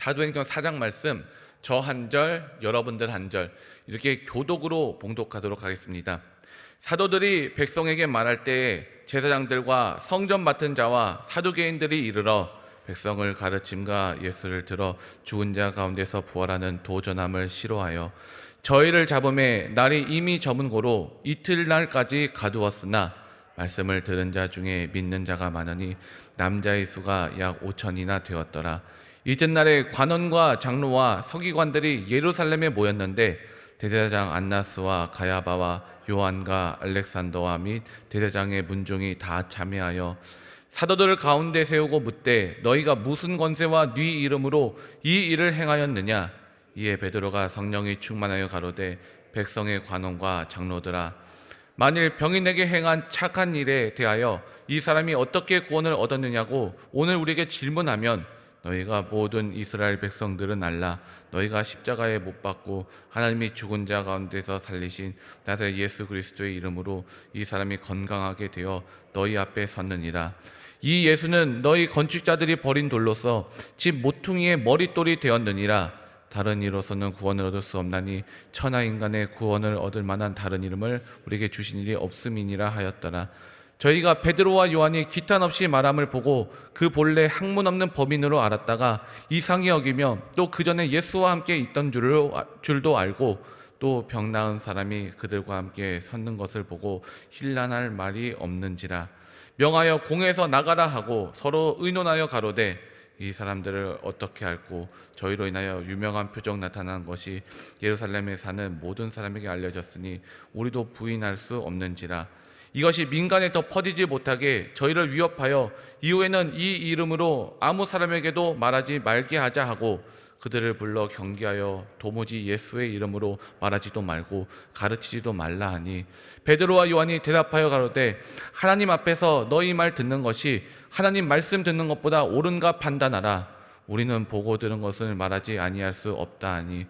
사도행전 4장 말씀 저 한 절, 여러분들 한 절 이렇게 교독으로 봉독하도록 하겠습니다. 사도들이 백성에게 말할 때에 제사장들과 성전 맡은 자와 사두개인들이 이르러 백성을 가르침과 예수를 들어 죽은 자 가운데서 부활하는 도전함을 싫어하여 저희를 잡음에 날이 이미 저문 고로 이틀날까지 가두었으나 말씀을 들은 자 중에 믿는 자가 많으니 남자의 수가 약 5천이나 되었더라. 이튿날에 관원과 장로와 서기관들이 예루살렘에 모였는데 대제사장 안나스와 가야바와 요한과 알렉산더와 및 대제사장의 문종이 다 참여하여 사도들을 가운데 세우고 묻되 너희가 무슨 권세와 네 이름으로 이 일을 행하였느냐. 이에 베드로가 성령이 충만하여 가로되 백성의 관원과 장로들아, 만일 병인에게 행한 착한 일에 대하여 이 사람이 어떻게 구원을 얻었느냐고 오늘 우리에게 질문하면 너희가 모든 이스라엘 백성들은 알라. 너희가 십자가에 못 박고 하나님이 죽은 자 가운데서 살리신 나사렛 예수 그리스도의 이름으로 이 사람이 건강하게 되어 너희 앞에 섰느니라. 이 예수는 너희 건축자들이 버린 돌로서 집 모퉁이의 머릿돌이 되었느니라. 다른 이로서는 구원을 얻을 수 없나니 천하 인간의 구원을 얻을 만한 다른 이름을 우리에게 주신 일이 없음이니라 하였더라. 저희가 베드로와 요한이 기탄 없이 말함을 보고 그 본래 학문 없는 법인으로 알았다가 이상히 여기며 또 그 전에 예수와 함께 있던 줄도 알고 또 병 나은 사람이 그들과 함께 섰는 것을 보고 힐난할 말이 없는지라. 명하여 공회에서 나가라 하고 서로 의논하여 가로되 이 사람들을 어떻게 할꼬. 저희로 인하여 유명한 표적 나타난 것이 예루살렘에 사는 모든 사람에게 알려졌으니 우리도 부인할 수 없는지라. 이것이 민간에 더 퍼지지 못하게 저희를 위협하여 이후에는 이 이름으로 아무 사람에게도 말하지 말게 하자 하고 그들을 불러 경계하여 도무지 예수의 이름으로 말하지도 말고 가르치지도 말라 하니 베드로와 요한이 대답하여 가로되 하나님 앞에서 너희 말 듣는 것이 하나님 말씀 듣는 것보다 옳은가 판단하라. 우리는 보고 들은 것을 말하지 아니할 수 없다 하니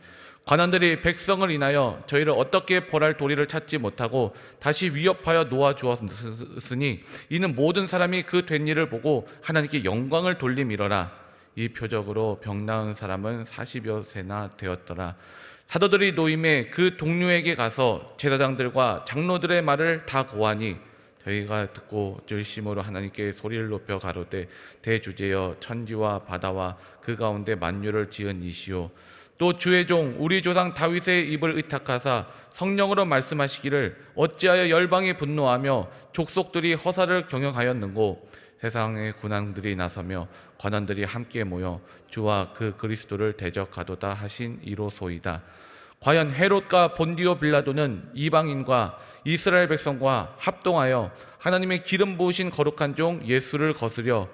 관원들이 백성을 인하여 저희를 어떻게 벌할 도리를 찾지 못하고 다시 위협하여 놓아주었으니 이는 모든 사람이 그 된 일을 보고 하나님께 영광을 돌림이러라. 이 표적으로 병 나은 사람은 40여 세나 되었더라. 사도들이 노임에 그 동료에게 가서 제사장들과 장로들의 말을 다 고하니 저희가 듣고 열심으로 하나님께 소리를 높여 가로되 대주제여 천지와 바다와 그 가운데 만유를 지은 이시오. 또 주의 종 우리 조상 다윗의 입을 의탁하사 성령으로 말씀하시기를 어찌하여 열방이 분노하며 족속들이 허사를 경영하였는고. 세상의 군왕들이 나서며 관원들이 함께 모여 주와 그 그리스도를 대적하도다 하신 이로소이다. 과연 헤롯과 본디오 빌라도는 이방인과 이스라엘 백성과 합동하여 하나님의 기름 부으신 거룩한 종 예수를 거스려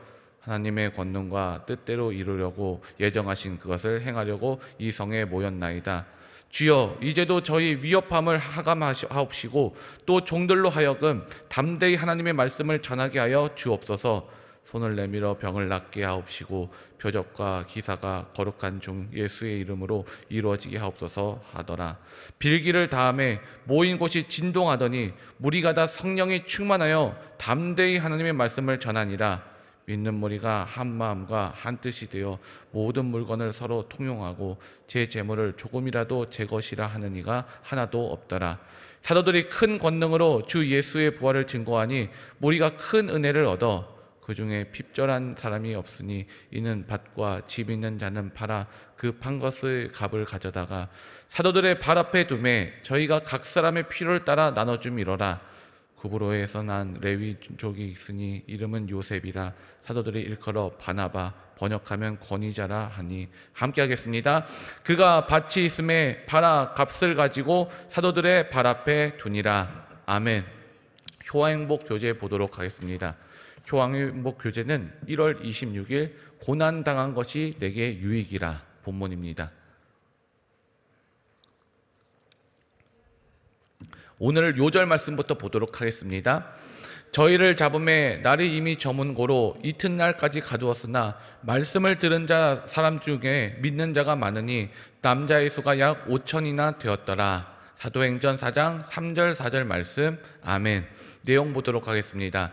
하나님의 권능과 뜻대로 이루려고 예정하신 그것을 행하려고 이 성에 모였나이다. 주여, 이제도 저희 위협함을 하감하옵시고 또 종들로 하여금 담대히 하나님의 말씀을 전하게 하여 주옵소서. 손을 내밀어 병을 낫게 하옵시고 표적과 기사가 거룩한 종 예수의 이름으로 이루어지게 하옵소서 하더라. 빌기를 다음에 모인 곳이 진동하더니 무리가 다 성령이 충만하여 담대히 하나님의 말씀을 전하니라. 믿는 무리가 한 마음과 한 뜻이 되어 모든 물건을 서로 통용하고 제 재물을 조금이라도 제 것이라 하는 이가 하나도 없더라. 사도들이 큰 권능으로 주 예수의 부활을 증거하니 무리가 큰 은혜를 얻어 그 중에 핍절한 사람이 없으니 이는 밭과 집 있는 자는 팔아 그 판 것의 값을 가져다가 사도들의 발 앞에 두매 저희가 각 사람의 필요를 따라 나눠줌이러라. 구브로에서 난 레위족이 있으니 이름은 요셉이라. 사도들이 일컬어 바나바 번역하면 권위자라 하니 함께 하겠습니다. 그가 밭이 있음에 팔아 값을 가지고 사도들의 발 앞에 두니라. 아멘. 효화행복 교제 보도록 하겠습니다. 효화행복 교제는 1월 26일 고난당한 것이 내게 유익이라 본문입니다. 오늘 요절 말씀부터 보도록 하겠습니다. 저희를 잡음에 날이 이미 저문 고로 이튿날까지 가두었으나 말씀을 들은 사람 중에 믿는 자가 많으니 남자의 수가 약 5천이나 되었더라. 사도행전 4장 3절 4절 말씀. 아멘. 내용 보도록 하겠습니다.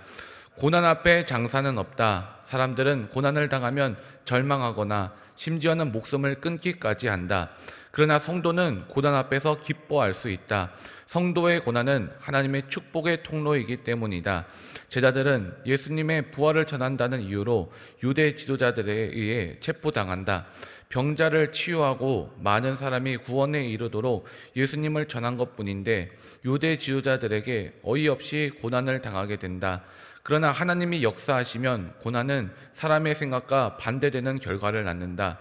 고난 앞에 장사는 없다. 사람들은 고난을 당하면 절망하거나 심지어는 목숨을 끊기까지 한다. 그러나 성도는 고난 앞에서 기뻐할 수 있다. 성도의 고난은 하나님의 축복의 통로이기 때문이다. 제자들은 예수님의 부활을 전한다는 이유로 유대 지도자들에 의해 체포당한다. 병자를 치유하고 많은 사람이 구원에 이르도록 예수님을 전한 것뿐인데 유대 지도자들에게 어이없이 고난을 당하게 된다. 그러나 하나님이 역사하시면 고난은 사람의 생각과 반대되는 결과를 낳는다.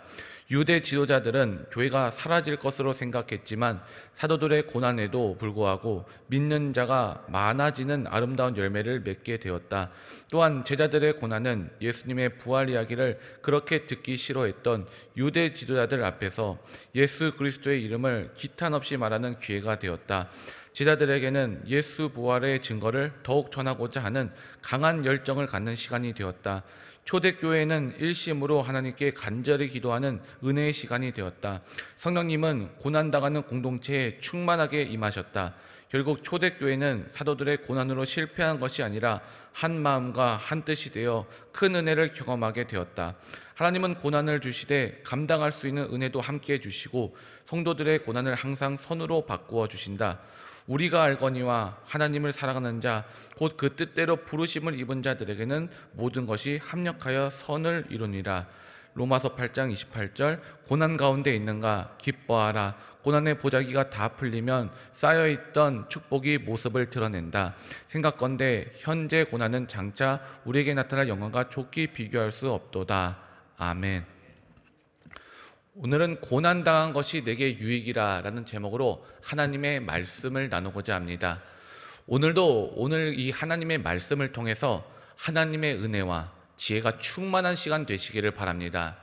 유대 지도자들은 교회가 사라질 것으로 생각했지만 사도들의 고난에도 불구하고 믿는 자가 많아지는 아름다운 열매를 맺게 되었다. 또한 제자들의 고난은 예수님의 부활 이야기를 그렇게 듣기 싫어했던 유대 지도자들 앞에서 예수 그리스도의 이름을 기탄 없이 말하는 기회가 되었다. 제자들에게는 예수 부활의 증거를 더욱 전하고자 하는 강한 열정을 갖는 시간이 되었다. 초대교회는 일심으로 하나님께 간절히 기도하는 은혜의 시간이 되었다. 성령님은 고난당하는 공동체에 충만하게 임하셨다. 결국 초대교회는 사도들의 고난으로 실패한 것이 아니라 한 마음과 한 뜻이 되어 큰 은혜를 경험하게 되었다. 하나님은 고난을 주시되 감당할 수 있는 은혜도 함께 주시고 성도들의 고난을 항상 선으로 바꾸어 주신다. 우리가 알거니와 하나님을 사랑하는 자 곧 그 뜻대로 부르심을 입은 자들에게는 모든 것이 합력하여 선을 이루니라. 로마서 8장 28절. 고난 가운데 있는가 기뻐하라. 고난의 보자기가 다 풀리면 쌓여있던 축복이 모습을 드러낸다. 생각건대 현재 고난은 장차 우리에게 나타날 영광과 좋게 비교할 수 없도다. 아멘. 오늘은 고난당한 것이 내게 유익이라 라는 제목으로 하나님의 말씀을 나누고자 합니다. 오늘 이 하나님의 말씀을 통해서 하나님의 은혜와 지혜가 충만한 시간 되시기를 바랍니다.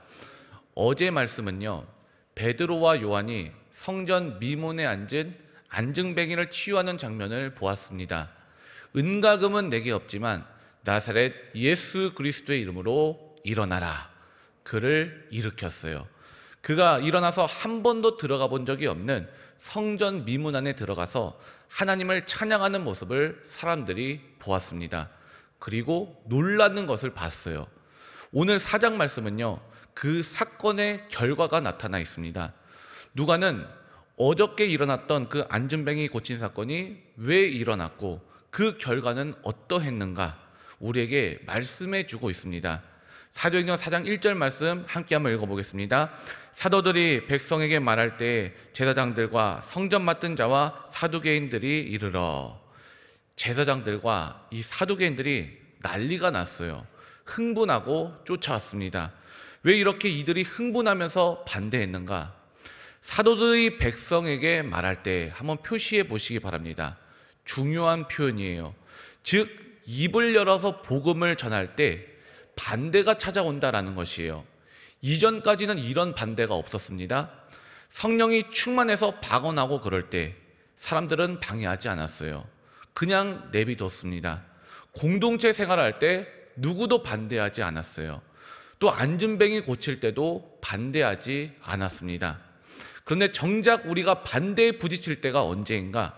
어제 말씀은요, 베드로와 요한이 성전 미문에 앉은 안증뱅이를 치유하는 장면을 보았습니다. 은과 금은 내게 없지만 나사렛 예수 그리스도의 이름으로 일어나라. 그를 일으켰어요. 그가 일어나서 한 번도 들어가 본 적이 없는 성전 미문 안에 들어가서 하나님을 찬양하는 모습을 사람들이 보았습니다. 그리고 놀라는 것을 봤어요. 오늘 4장 말씀은요, 그 사건의 결과가 나타나 있습니다. 누가는 어저께 일어났던 그 안진뱅이 고친 사건이 왜 일어났고 그 결과는 어떠했는가 우리에게 말씀해 주고 있습니다. 사도행전 4장 1절 말씀 함께 한번 읽어보겠습니다. 사도들이 백성에게 말할 때 제사장들과 성전 맡은 자와 사두개인들이 이르러. 제사장들과 이 사두개인들이 난리가 났어요. 흥분하고 쫓아왔습니다. 왜 이렇게 이들이 흥분하면서 반대했는가? 사도들이 백성에게 말할 때 한번 표시해 보시기 바랍니다. 중요한 표현이에요. 즉 입을 열어서 복음을 전할 때 반대가 찾아온다라는 것이에요. 이전까지는 이런 반대가 없었습니다. 성령이 충만해서 방언하고 그럴 때 사람들은 방해하지 않았어요. 그냥 내비뒀습니다. 공동체 생활할 때 누구도 반대하지 않았어요. 또 안진뱅이 고칠 때도 반대하지 않았습니다. 그런데 정작 우리가 반대에 부딪힐 때가 언제인가?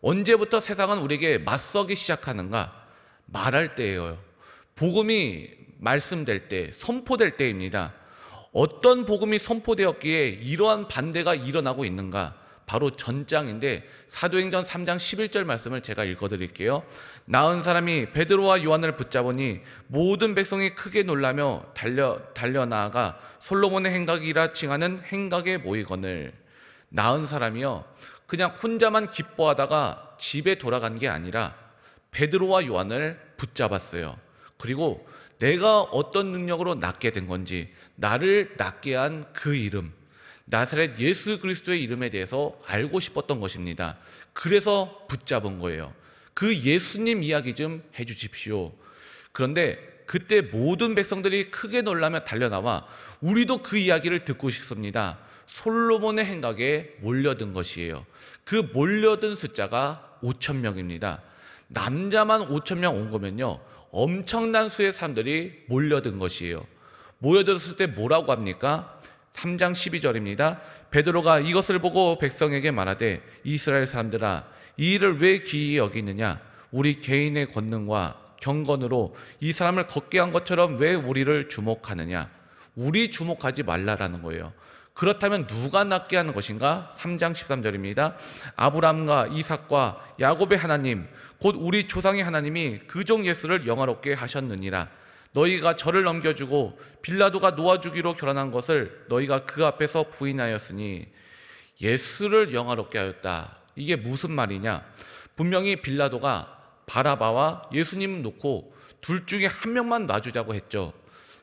언제부터 세상은 우리에게 맞서기 시작하는가? 말할 때예요. 복음이 말씀될 때, 선포될 때입니다. 어떤 복음이 선포되었기에 이러한 반대가 일어나고 있는가? 바로 전장인데 사도행전 3장 11절 말씀을 제가 읽어드릴게요. 나은 사람이 베드로와 요한을 붙잡으니 모든 백성이 크게 놀라며 달려나아가 솔로몬의 행각이라 칭하는 행각에 모이거늘. 나은 사람이요, 그냥 혼자만 기뻐하다가 집에 돌아간 게 아니라 베드로와 요한을 붙잡았어요. 그리고 내가 어떤 능력으로 낫게 된 건지, 나를 낫게 한 그 이름, 나사렛 예수 그리스도의 이름에 대해서 알고 싶었던 것입니다. 그래서 붙잡은 거예요. 그 예수님 이야기 좀 해주십시오. 그런데 그때 모든 백성들이 크게 놀라며 달려나와 우리도 그 이야기를 듣고 싶습니다. 솔로몬의 행각에 몰려든 것이에요. 그 몰려든 숫자가 5,000명입니다. 남자만 5,000명 온 거면요, 엄청난 수의 사람들이 몰려든 것이에요. 모여들었을 때 뭐라고 합니까? 3장 12절입니다. 베드로가 이것을 보고 백성에게 말하되 이스라엘 사람들아, 이 일을 왜 기이히 여기느냐? 우리 개인의 권능과 경건으로 이 사람을 걷게 한 것처럼 왜 우리를 주목하느냐? 우리 주목하지 말라라는 거예요. 그렇다면 누가 낫게 하는 것인가? 3장 13절입니다. 아브라함과 이삭과 야곱의 하나님 곧 우리 조상의 하나님이 그 종 예수를 영화롭게 하셨느니라. 너희가 저를 넘겨주고 빌라도가 놓아주기로 결혼한 것을 너희가 그 앞에서 부인하였으니 예수를 영화롭게 하였다. 이게 무슨 말이냐? 분명히 빌라도가 바라바와 예수님 놓고 둘 중에 한 명만 놔주자고 했죠.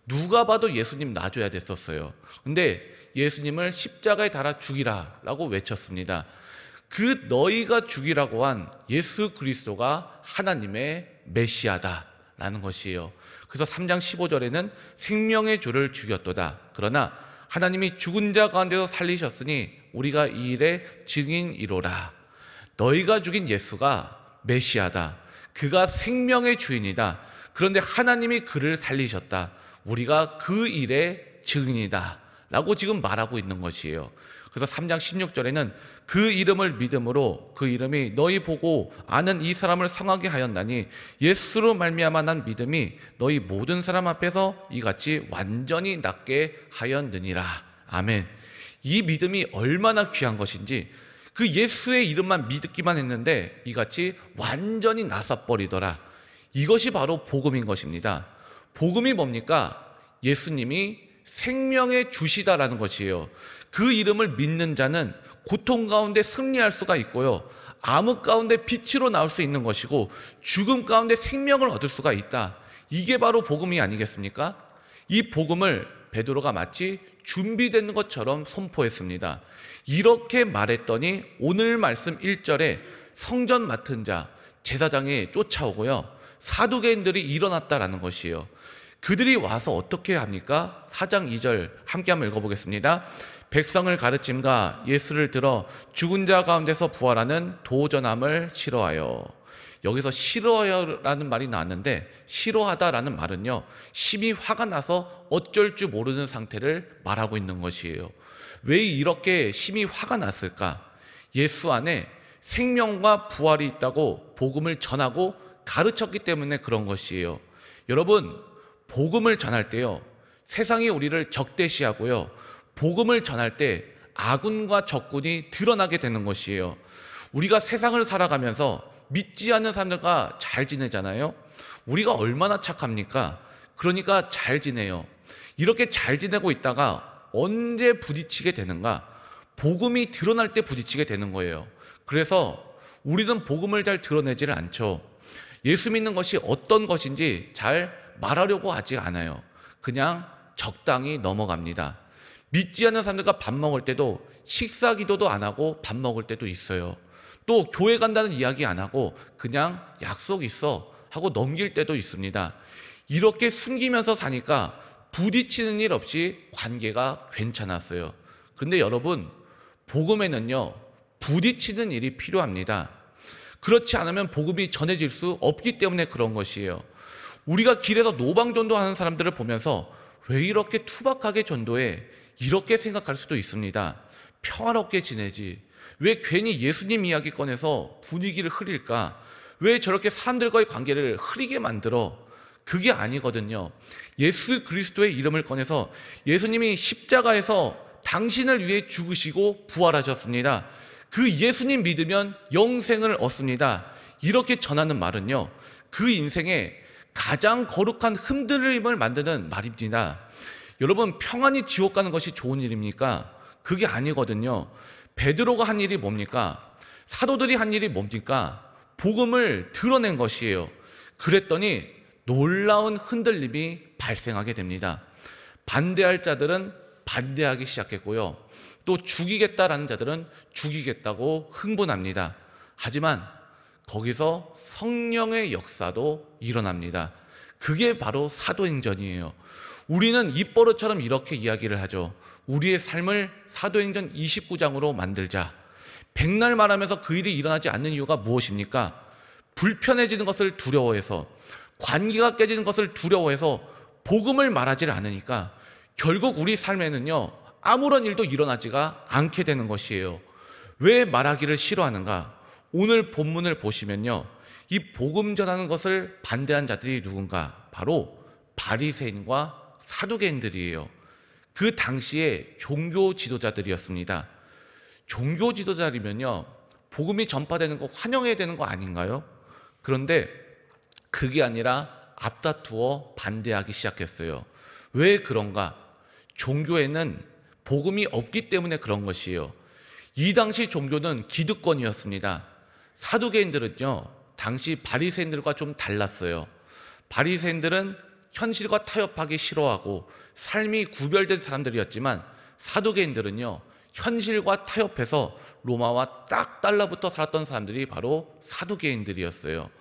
누가 봐도 예수님 놔줘야 됐었어요. 근데 예수님을 십자가에 달아 죽이라 라고 외쳤습니다. 그 너희가 죽이라고 한 예수 그리스도가 하나님의 메시아다 라는 것이에요. 그래서 3장 15절에는 생명의 주를 죽였도다. 그러나 하나님이 죽은 자 가운데서 살리셨으니 우리가 이 일의 증인이로라. 너희가 죽인 예수가 메시아다. 그가 생명의 주인이다. 그런데 하나님이 그를 살리셨다. 우리가 그 일의 증인이다 라고 지금 말하고 있는 것이에요. 그래서 3장 16절에는 그 이름을 믿음으로 그 이름이 너희 보고 아는 이 사람을 상하게 하였나니 예수로 말미암아 난 믿음이 너희 모든 사람 앞에서 이같이 완전히 낫게 하였느니라. 아멘. 이 믿음이 얼마나 귀한 것인지, 그 예수의 이름만 믿기만 했는데 이같이 완전히 나서버리더라. 이것이 바로 복음인 것입니다. 복음이 뭡니까? 예수님이 생명의 주시다라는 것이에요. 그 이름을 믿는 자는 고통 가운데 승리할 수가 있고요, 암흑 가운데 빛으로 나올 수 있는 것이고, 죽음 가운데 생명을 얻을 수가 있다. 이게 바로 복음이 아니겠습니까? 이 복음을 베드로가 마치 준비된 것처럼 선포했습니다. 이렇게 말했더니 오늘 말씀 1절에 성전 맡은 자 제사장이 쫓아오고요, 사두개인들이 일어났다라는 것이에요. 그들이 와서 어떻게 합니까? 4장 2절 함께 한번 읽어보겠습니다. 백성을 가르침과 예수를 들어 죽은 자 가운데서 부활하는 도전함을 싫어하여. 여기서 싫어요라는 말이 나왔는데, 싫어하다라는 말은요, 심히 화가 나서 어쩔 줄 모르는 상태를 말하고 있는 것이에요. 왜 이렇게 심히 화가 났을까? 예수 안에 생명과 부활이 있다고 복음을 전하고 가르쳤기 때문에 그런 것이에요. 여러분, 복음을 전할 때요, 세상이 우리를 적대시하고요, 복음을 전할 때 아군과 적군이 드러나게 되는 것이에요. 우리가 세상을 살아가면서 믿지 않는 사람들과 잘 지내잖아요. 우리가 얼마나 착합니까? 그러니까 잘 지내요. 이렇게 잘 지내고 있다가 언제 부딪히게 되는가? 복음이 드러날 때 부딪히게 되는 거예요. 그래서 우리는 복음을 잘 드러내지를 않죠. 예수 믿는 것이 어떤 것인지 잘 말하려고 하지 않아요. 그냥 적당히 넘어갑니다. 믿지 않는 사람들과 밥 먹을 때도 식사 기도도 안 하고 밥 먹을 때도 있어요. 또 교회 간다는 이야기 안 하고 그냥 약속 있어 하고 넘길 때도 있습니다. 이렇게 숨기면서 사니까 부딪히는 일 없이 관계가 괜찮았어요. 그런데 여러분, 복음에는요, 부딪히는 일이 필요합니다. 그렇지 않으면 복음이 전해질 수 없기 때문에 그런 것이에요. 우리가 길에서 노방전도 하는 사람들을 보면서 왜 이렇게 투박하게 전도해? 이렇게 생각할 수도 있습니다. 평화롭게 지내지, 왜 괜히 예수님 이야기 꺼내서 분위기를 흐릴까? 왜 저렇게 사람들과의 관계를 흐리게 만들어? 그게 아니거든요. 예수 그리스도의 이름을 꺼내서 예수님이 십자가에서 당신을 위해 죽으시고 부활하셨습니다. 그 예수님 믿으면 영생을 얻습니다. 이렇게 전하는 말은요, 그 인생에 가장 거룩한 흔들림을 만드는 말입니다. 여러분, 평안히 지옥 가는 것이 좋은 일입니까? 그게 아니거든요. 베드로가 한 일이 뭡니까? 사도들이 한 일이 뭡니까? 복음을 드러낸 것이에요. 그랬더니 놀라운 흔들림이 발생하게 됩니다. 반대할 자들은 반대하기 시작했고요, 또 죽이겠다라는 자들은 죽이겠다고 흥분합니다. 하지만 거기서 성령의 역사도 일어납니다. 그게 바로 사도행전이에요. 우리는 입버릇처럼 이렇게 이야기를 하죠. 우리의 삶을 사도행전 29장으로 만들자. 백날 말하면서 그 일이 일어나지 않는 이유가 무엇입니까? 불편해지는 것을 두려워해서, 관계가 깨지는 것을 두려워해서 복음을 말하지 않으니까 결국 우리 삶에는요, 아무런 일도 일어나지가 않게 되는 것이에요. 왜 말하기를 싫어하는가? 오늘 본문을 보시면요, 이 복음 전하는 것을 반대한 자들이 누군가? 바로 바리새인과 사두개인들이에요. 그 당시에 종교 지도자들이었습니다. 종교 지도자이면요, 복음이 전파되는 거 환영해야 되는 거 아닌가요? 그런데 그게 아니라 앞다투어 반대하기 시작했어요. 왜 그런가? 종교에는 복음이 없기 때문에 그런 것이에요. 이 당시 종교는 기득권이었습니다. 사두개인들은요, 당시 바리새인들과 좀 달랐어요. 바리새인들은 현실과 타협하기 싫어하고 삶이 구별된 사람들이었지만, 사두개인들은요, 현실과 타협해서 로마와 딱 달라붙어 살았던 사람들이 바로 사두개인들이었어요.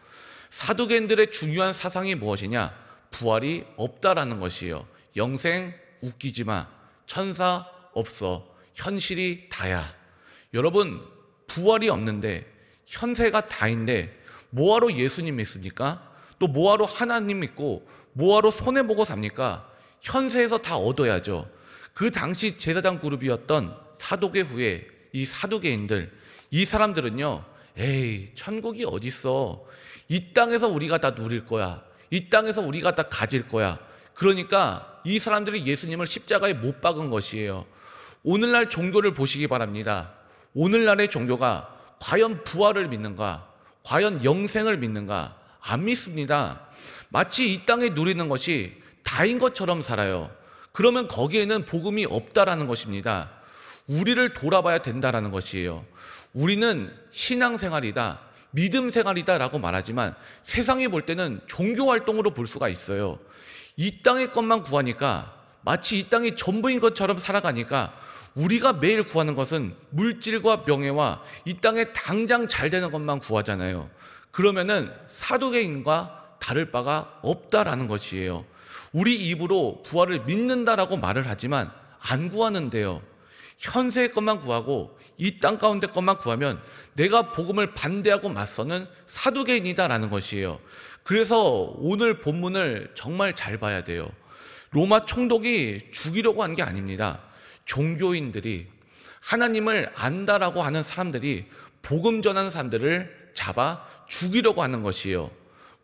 사두개인들의 중요한 사상이 무엇이냐? 부활이 없다라는 것이에요. 영생 웃기지 마. 천사 없어. 현실이 다야. 여러분, 부활이 없는데, 현세가 다인데 뭐하러 예수님 믿습니까? 또 뭐하러 하나님 믿고 뭐하러 손해보고 삽니까? 현세에서 다 얻어야죠. 그 당시 제사장 그룹이었던 사도계 후에 이 사두개인들, 이 사람들은요, 에이, 천국이 어딨어. 이 땅에서 우리가 다 누릴 거야. 이 땅에서 우리가 다 가질 거야. 그러니까 이 사람들이 예수님을 십자가에 못 박은 것이에요. 오늘날 종교를 보시기 바랍니다. 오늘날의 종교가 과연 부활을 믿는가? 과연 영생을 믿는가? 안 믿습니다. 마치 이 땅에 누리는 것이 다인 것처럼 살아요. 그러면 거기에는 복음이 없다라는 것입니다. 우리를 돌아봐야 된다라는 것이에요. 우리는 신앙생활이다, 믿음생활이다라고 말하지만 세상이 볼 때는 종교활동으로 볼 수가 있어요. 이 땅의 것만 구하니까, 마치 이 땅이 전부인 것처럼 살아가니까 우리가 매일 구하는 것은 물질과 명예와 이 땅에 당장 잘 되는 것만 구하잖아요. 그러면은 사두개인과 다를 바가 없다라는 것이에요. 우리 입으로 부활을 믿는다라고 말을 하지만 안 구하는데요. 현세의 것만 구하고 이 땅 가운데 것만 구하면 내가 복음을 반대하고 맞서는 사두개인이다라는 것이에요. 그래서 오늘 본문을 정말 잘 봐야 돼요. 로마 총독이 죽이려고 한 게 아닙니다. 종교인들이, 하나님을 안다라고 하는 사람들이 복음 전하는 사람들을 잡아 죽이려고 하는 것이에요.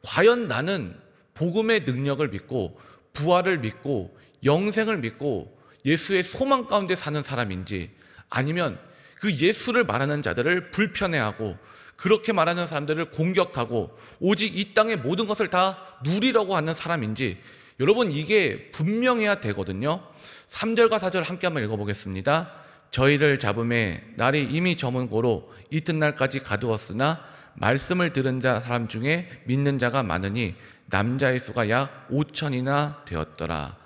과연 나는 복음의 능력을 믿고 부활을 믿고 영생을 믿고 예수의 소망 가운데 사는 사람인지, 아니면 그 예수를 말하는 자들을 불편해하고 그렇게 말하는 사람들을 공격하고 오직 이 땅의 모든 것을 다 누리려고 하는 사람인지, 여러분, 이게 분명해야 되거든요. 3절과 4절 함께 한번 읽어보겠습니다. 저희를 잡음에 날이 이미 저문 고로 이튿날까지 가두었으나 말씀을 들은 자 사람 중에 믿는 자가 많으니 남자의 수가 약 5천이나 되었더라.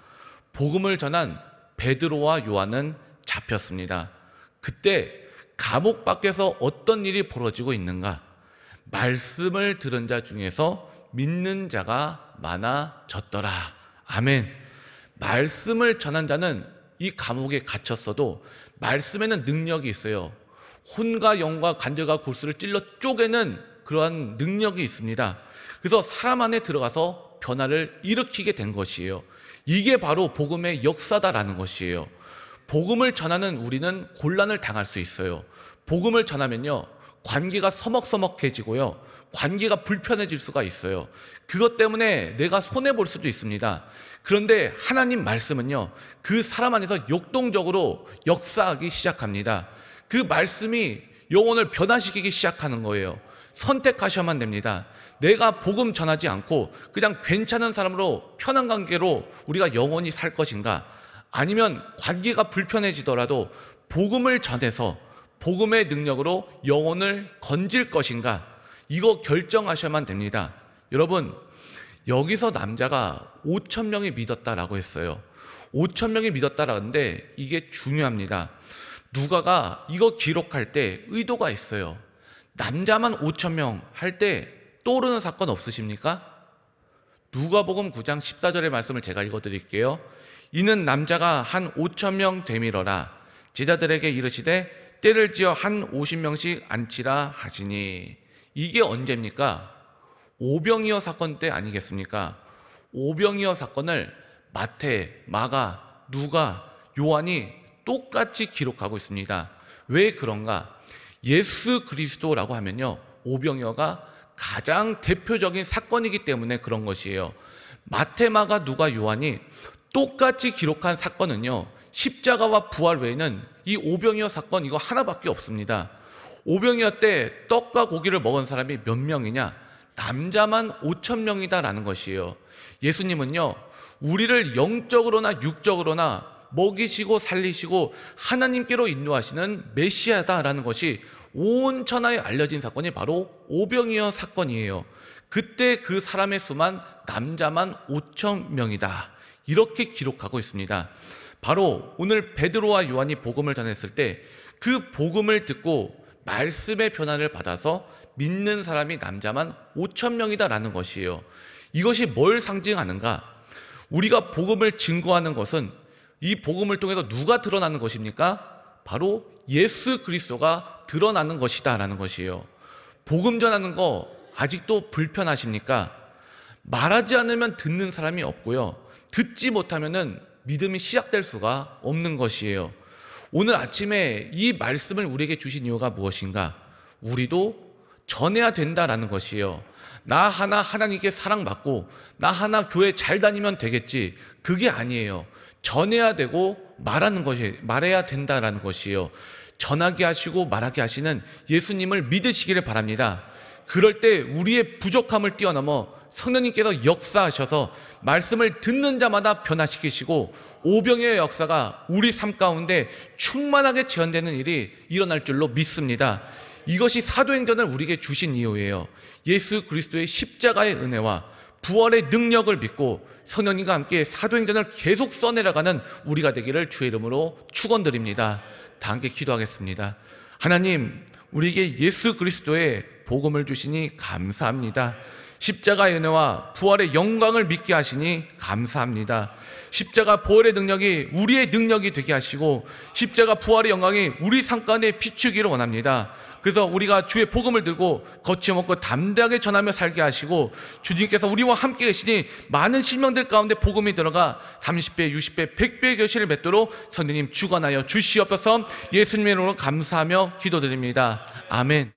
복음을 전한 베드로와 요한은 잡혔습니다. 그때 감옥 밖에서 어떤 일이 벌어지고 있는가? 말씀을 들은 자 중에서 믿는 자가 많아졌더라. 아멘. 말씀을 전한 자는 이 감옥에 갇혔어도 말씀에는 능력이 있어요. 혼과 영과 관절과 골수를 찔러 쪼개는 그러한 능력이 있습니다. 그래서 사람 안에 들어가서 변화를 일으키게 된 것이에요. 이게 바로 복음의 역사다라는 것이에요. 복음을 전하는 우리는 곤란을 당할 수 있어요. 복음을 전하면요, 관계가 서먹서먹해지고요, 관계가 불편해질 수가 있어요. 그것 때문에 내가 손해볼 수도 있습니다. 그런데 하나님 말씀은요, 그 사람 안에서 역동적으로 역사하기 시작합니다. 그 말씀이 영혼을 변화시키기 시작하는 거예요. 선택하셔야만 됩니다. 내가 복음 전하지 않고 그냥 괜찮은 사람으로 편한 관계로 우리가 영원히 살 것인가, 아니면 관계가 불편해지더라도 복음을 전해서 복음의 능력으로 영혼을 건질 것인가, 이거 결정하셔야만 됩니다. 여러분, 여기서 남자가 5천 명이 믿었다라고 했어요. 5천 명이 믿었다라는데 이게 중요합니다. 누가가 이거 기록할 때 의도가 있어요. 남자만 5천 명 할 때 떠오르는 사건 없으십니까? 누가복음 9장 14절의 말씀을 제가 읽어드릴게요. 이는 남자가 한 5천 명 되밀어라. 제자들에게 이르시되 때를 지어 한 50명씩 앉히라 하시니. 이게 언제입니까? 오병이어 사건 때 아니겠습니까? 오병이어 사건을 마태, 마가, 누가, 요한이 똑같이 기록하고 있습니다. 왜 그런가? 예수 그리스도라고 하면요, 오병이어가 가장 대표적인 사건이기 때문에 그런 것이에요. 마태, 마가, 누가, 요한이 똑같이 기록한 사건은요, 십자가와 부활 외에는 이 오병이어 사건 이거 하나밖에 없습니다. 오병이어 때 떡과 고기를 먹은 사람이 몇 명이냐? 남자만 5천 명이다라는 것이에요. 예수님은요, 우리를 영적으로나 육적으로나 먹이시고 살리시고 하나님께로 인도하시는 메시아다라는 것이 온 천하에 알려진 사건이 바로 오병이어 사건이에요. 그때 그 사람의 수만 남자만 5천 명이다, 이렇게 기록하고 있습니다. 바로 오늘 베드로와 요한이 복음을 전했을 때 그 복음을 듣고 말씀의 변화를 받아서 믿는 사람이 남자만 5천 명이다라는 것이에요. 이것이 뭘 상징하는가? 우리가 복음을 증거하는 것은 이 복음을 통해서 누가 드러나는 것입니까? 바로 예수 그리스도가 드러나는 것이다 라는 것이에요. 복음 전하는 거 아직도 불편하십니까? 말하지 않으면 듣는 사람이 없고요, 듣지 못하면은 믿음이 시작될 수가 없는 것이에요. 오늘 아침에 이 말씀을 우리에게 주신 이유가 무엇인가? 우리도 전해야 된다라는 것이에요. 나 하나 하나님께 사랑받고 나 하나 교회 잘 다니면 되겠지, 그게 아니에요. 전해야 되고 말해야 된다라는 것이에요. 전하게 하시고 말하게 하시는 예수님을 믿으시기를 바랍니다. 그럴 때 우리의 부족함을 뛰어넘어 성령님께서 역사하셔서 말씀을 듣는 자마다 변화시키시고 오병이어의 역사가 우리 삶 가운데 충만하게 재현되는 일이 일어날 줄로 믿습니다. 이것이 사도행전을 우리에게 주신 이유예요. 예수 그리스도의 십자가의 은혜와 부활의 능력을 믿고 성령님과 함께 사도행전을 계속 써내려가는 우리가 되기를 주의 이름으로 축원드립니다. 다 함께 기도하겠습니다. 하나님, 우리에게 예수 그리스도의 복음을 주시니 감사합니다. 십자가의 은혜와 부활의 영광을 믿게 하시니 감사합니다. 십자가 부활의 능력이 우리의 능력이 되게 하시고 십자가 부활의 영광이 우리 삶 가운데 비추기를 원합니다. 그래서 우리가 주의 복음을 들고 거침없고 담대하게 전하며 살게 하시고 주님께서 우리와 함께 계시니 많은 실명들 가운데 복음이 들어가 30배, 60배, 100배의 결실을 맺도록 성령님 주관하여 주시옵소서. 예수님의 이름으로 감사하며 기도드립니다. 아멘.